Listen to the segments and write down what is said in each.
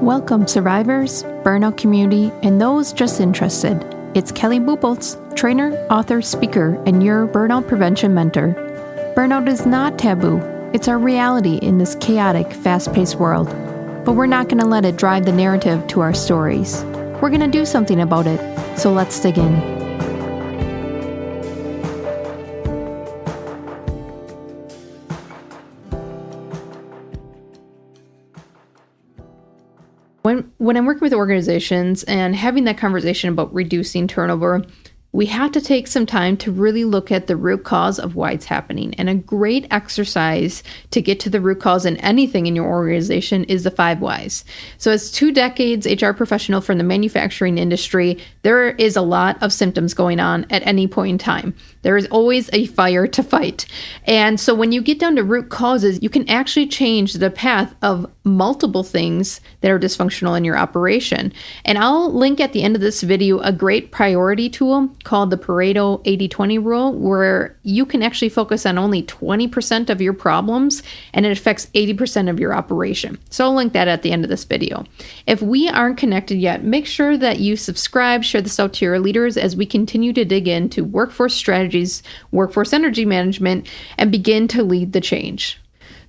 Welcome, survivors, burnout community, and those just interested. It's Kelly Bupoltz, trainer, author, speaker, and your burnout prevention mentor. Burnout is not taboo. It's our reality in this chaotic, fast-paced world. But we're not going to let it drive the narrative to our stories. We're going to do something about it. So let's dig in. When I'm working with organizations and having that conversation about reducing turnover, we have to take some time to really look at the root cause of why it's happening. And a great exercise to get to the root cause in anything in your organization is the 5 whys. So as 2 decades HR professional from the manufacturing industry, there is a lot of symptoms going on at any point in time. There is always a fire to fight. And so when you get down to root causes, you can actually change the path of multiple things that are dysfunctional in your operation. And I'll link at the end of this video a great priority tool called the Pareto 80-20 rule, where you can actually focus on only 20% of your problems and it affects 80% of your operation. So I'll link that at the end of this video. If we aren't connected yet, make sure that you subscribe, share this out to your leaders as we continue to dig into workforce strategies, workforce energy management, and begin to lead the change.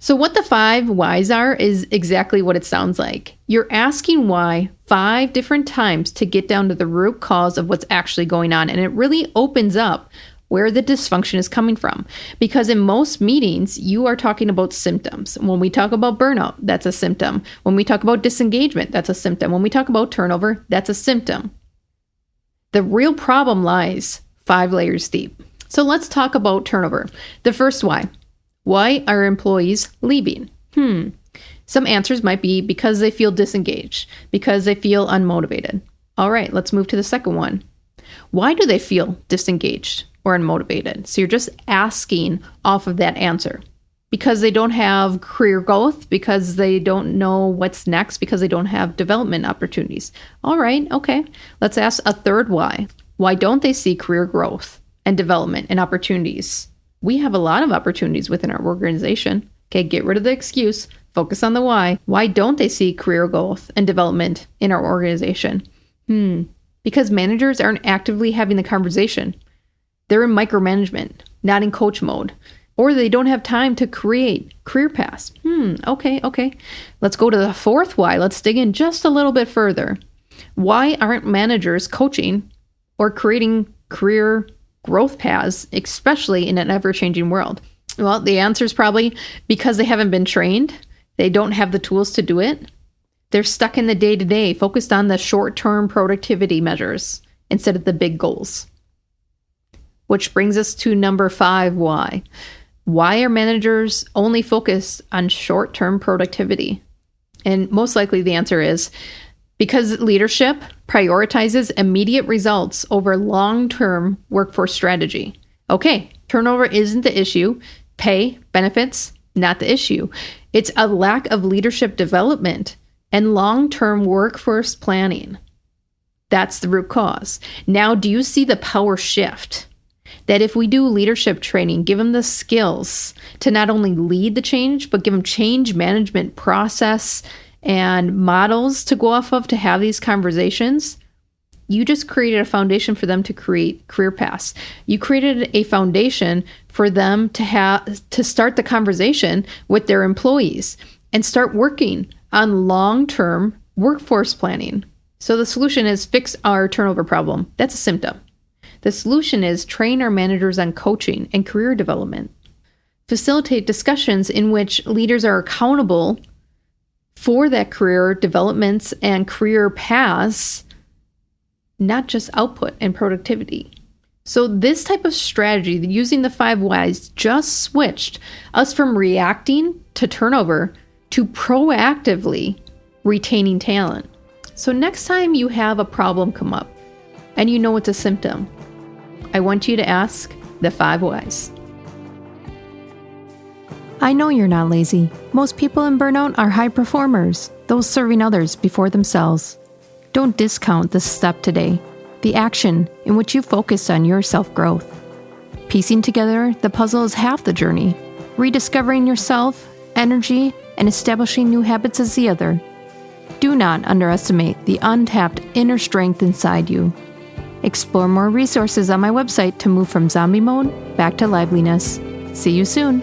So what the 5 whys are is exactly what it sounds like. You're asking why 5 different times to get down to the root cause of what's actually going on. And it really opens up where the dysfunction is coming from. Because in most meetings, you are talking about symptoms. When we talk about burnout, that's a symptom. When we talk about disengagement, that's a symptom. When we talk about turnover, that's a symptom. The real problem lies 5 layers deep. So let's talk about turnover. The first why. Why are employees leaving? Some answers might be because they feel disengaged, because they feel unmotivated. All right, let's move to the second one. Why do they feel disengaged or unmotivated? So you're just asking off of that answer. Because they don't have career growth, because they don't know what's next, because they don't have development opportunities. All right, okay. Let's ask a third why. Why don't they see career growth and development and opportunities? We have a lot of opportunities within our organization. Okay, get rid of the excuse. Focus on the why. Why don't they see career growth and development in our organization? Because managers aren't actively having the conversation. They're in micromanagement, not in coach mode. Or they don't have time to create career paths. Okay. Let's go to the fourth why. Let's dig in just a little bit further. Why aren't managers coaching or creating career growth paths, especially in an ever-changing world? Well, the answer is probably because they haven't been trained. They don't have the tools to do it. They're stuck in the day-to-day, focused on the short-term productivity measures instead of the big goals. Which brings us to number 5 why. Why are managers only focused on short-term productivity? And most likely the answer is because leadership prioritizes immediate results over long-term workforce strategy. Okay, turnover isn't the issue. Pay, benefits, not the issue. It's a lack of leadership development and long-term workforce planning. That's the root cause. Now, do you see the power shift? That if we do leadership training, give them the skills to not only lead the change, but give them change management process and models to go off of to have these conversations, you just created a foundation for them to create career paths. You created a foundation for them to start the conversation with their employees and start working on long-term workforce planning. So the solution is fix our turnover problem. That's a symptom. The solution is train our managers on coaching and career development. Facilitate discussions in which leaders are accountable for that career developments and career paths, not just output and productivity. So this type of strategy, using the 5 whys, just switched us from reacting to turnover to proactively retaining talent. So next time you have a problem come up and you know it's a symptom, I want you to ask the 5 whys. I know you're not lazy. Most people in burnout are high performers, those serving others before themselves. Don't discount this step today, the action in which you focus on your self-growth. Piecing together the puzzle is half the journey. Rediscovering yourself, energy, and establishing new habits is the other. Do not underestimate the untapped inner strength inside you. Explore more resources on my website to move from zombie mode back to liveliness. See you soon.